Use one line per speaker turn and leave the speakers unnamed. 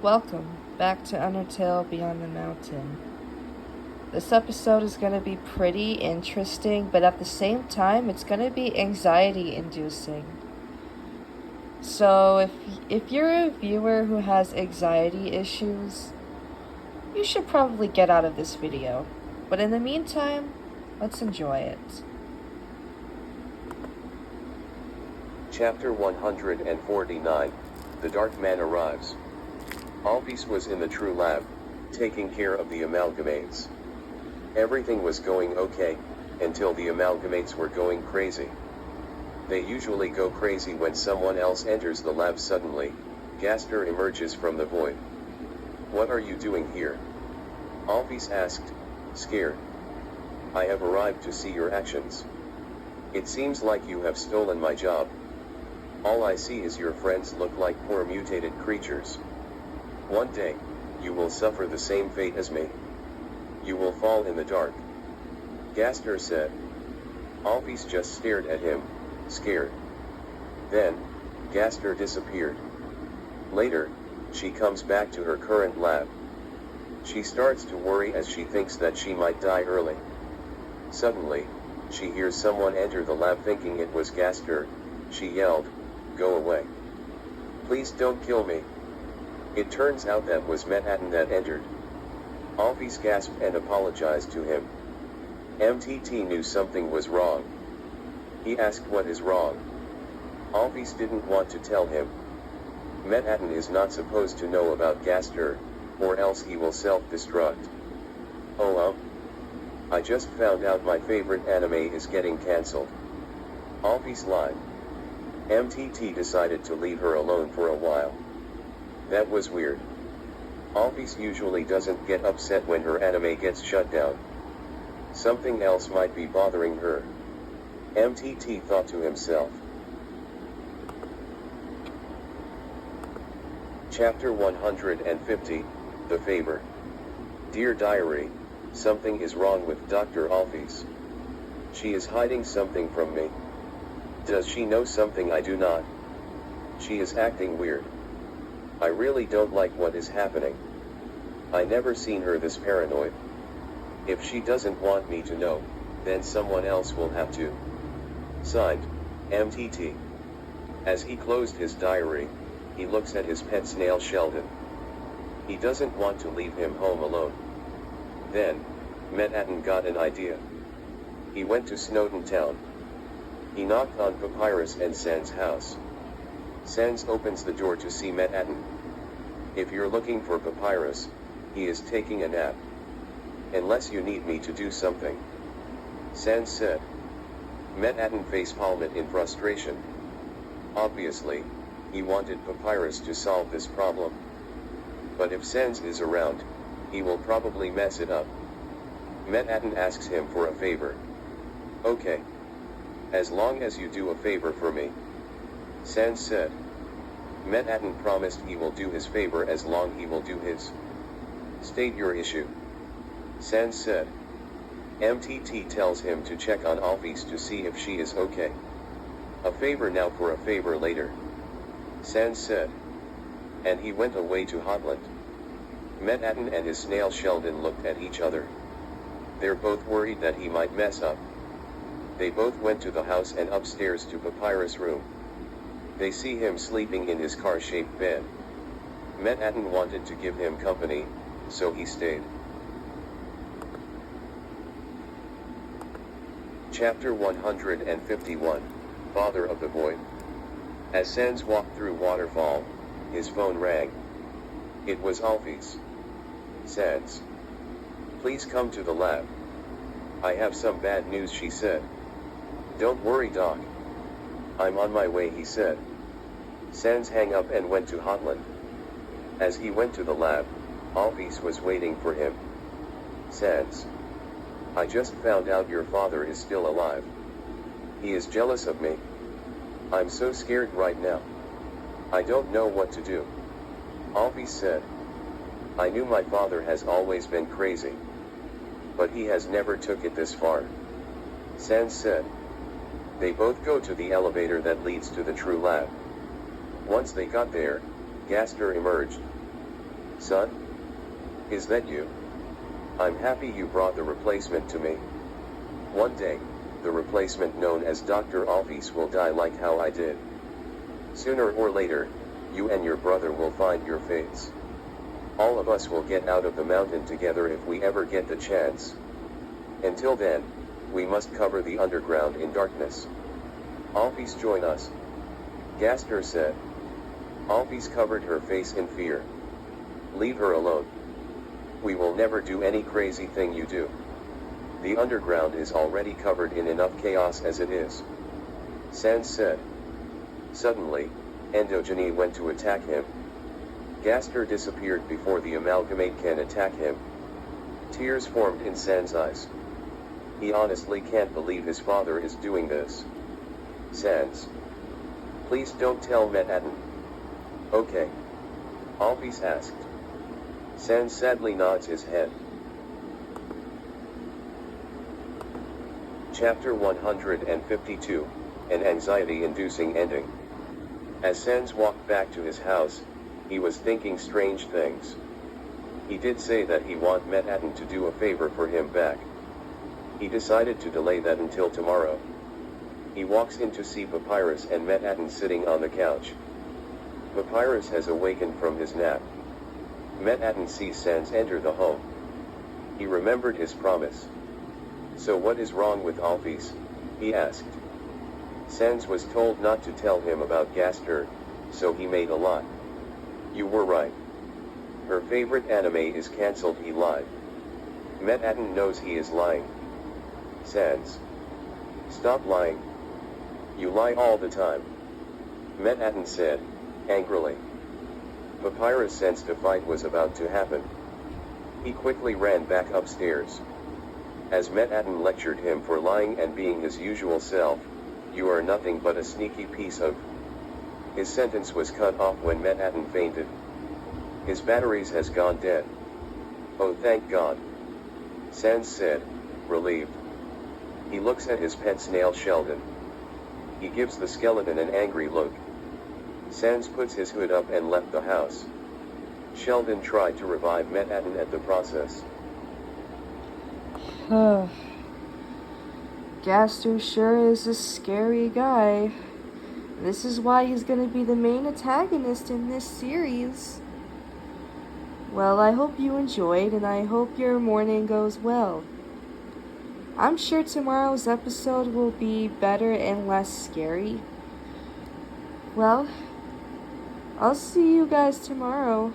Welcome back to Undertale Beyond the Mountain. This episode is going to be pretty interesting, but at the same time, it's going to be anxiety inducing. So, if you're a viewer who has anxiety issues, you should probably get out of this video. But in the meantime, let's enjoy it.
Chapter 149, The Dark Man Arrives. Alphys was in the True Lab, taking care of the amalgamates. Everything was going okay, until the amalgamates were going crazy. They usually go crazy when someone else enters the lab suddenly. Gaster emerges from the void. "What are you doing here?" Alphys asked, scared. "I have arrived to see your actions. It seems like you have stolen my job. All I see is your friends look like poor mutated creatures. One day, you will suffer the same fate as me. You will fall in the dark," Gaster said. Alphys just stared at him, scared. Then, Gaster disappeared. Later, she comes back to her current lab. She starts to worry as she thinks that she might die early. Suddenly, she hears someone enter the lab thinking it was Gaster. She yelled, "Go away. Please don't kill me." It turns out that was Mettaton that entered. Alphys gasped and apologized to him. MTT knew something was wrong. He asked what is wrong. Alphys didn't want to tell him. Mettaton is not supposed to know about Gaster, or else he will self-destruct. "Oh I just found out my favorite anime is getting cancelled." Alphys lied. MTT decided to leave her alone for a while. That was weird. Alphys usually doesn't get upset when her anime gets shut down. Something else might be bothering her. MTT thought to himself. Chapter 150, The Favor. Dear Diary, something is wrong with Dr. Alphys. She is hiding something from me. Does she know something I do not? She is acting weird. I really don't like what is happening. I never seen her this paranoid. If she doesn't want me to know, then someone else will have to. Signed, MTT. As he closed his diary, he looks at his pet snail Sheldon. He doesn't want to leave him home alone. Then, Mettaton got an idea. He went to Snowden Town. He knocked on Papyrus and Sans house. Sans opens the door to see Mettaton. "If you're looking for Papyrus, he is taking a nap. Unless you need me to do something," Sans said. Mettaton facepalmed in frustration. Obviously, he wanted Papyrus to solve this problem. But if Sans is around, he will probably mess it up. Mettaton asks him for a favor. "Okay. As long as you do a favor for me," Sans said. Mettaton promised he will do his favor as long he will do his. "State your issue," Sans said. MTT tells him to check on Alphys to see if she is okay. "A favor now for a favor later," Sans said. And he went away to Hotland. Mettaton and his snail Sheldon looked at each other. They're both worried that he might mess up. They both went to the house and upstairs to Papyrus' room. They see him sleeping in his car-shaped bed. Mettaton wanted to give him company, so he stayed. Chapter 151, Father of the Void. As Sans walked through Waterfall, his phone rang. It was Alphys. "Sans. Please come to the lab. I have some bad news," she said. "Don't worry, Doc. I'm on my way," he said. Sans hung up and went to Hotland. As he went to the lab, Alphys was waiting for him. "Sans. I just found out your father is still alive. He is jealous of me. I'm so scared right now. I don't know what to do," Alphys said. "I knew my father has always been crazy. But he has never took it this far," Sans said. They both go to the elevator that leads to the True Lab. Once they got there, Gaster emerged. Son? Is that you? I'm happy you brought the replacement to me. One day, the replacement known as Dr. Alphys will die like how I did. Sooner or later, you and your brother will find your fates. All of us will get out of the mountain together if we ever get the chance. Until then, we must cover the underground in darkness. Alphys, join us. Gaster said. Alphys covered her face in fear. Leave her alone. We will never do any crazy thing you do. The underground is already covered in enough chaos as it is. Sans said. Suddenly, Endogeny went to attack him. Gaster disappeared before the amalgamate can attack him. Tears formed in Sans' eyes. He honestly can't believe his father is doing this. Sans. Please don't tell Mettaton. Okay. Alphys asked. Sans sadly nods his head. Chapter 152, an anxiety-inducing ending. As Sans walked back to his house, he was thinking strange things. He did say that he want Mettaton to do a favor for him back. He decided to delay that until tomorrow. He walks in to see Papyrus and Mettaton sitting on the couch. Papyrus has awakened from his nap. Mettaton sees Sans enter the home. He remembered his promise. So what is wrong with Alphys? He asked. Sans was told not to tell him about Gaster, so he made a lie. You were right. Her favorite anime is cancelled, he lied. Mettaton knows he is lying. Sans. Stop lying. You lie all the time. Mettaton said, angrily. Papyrus sensed a fight was about to happen. He quickly ran back upstairs. As Mettaton lectured him for lying and being his usual self, you are nothing but a sneaky piece of... His sentence was cut off when Mettaton fainted. His batteries has gone dead. Oh, thank God. Sans said, relieved. He looks at his pet snail Sheldon. He gives the skeleton an angry look. Sans puts his hood up and left the house. Sheldon tried to revive Mettaton at the process.
Gaster sure is a scary guy. This is why he's gonna be the main antagonist in this series. Well, I hope you enjoyed, and I hope your morning goes well. I'm sure tomorrow's episode will be better and less scary. Well, I'll see you guys tomorrow.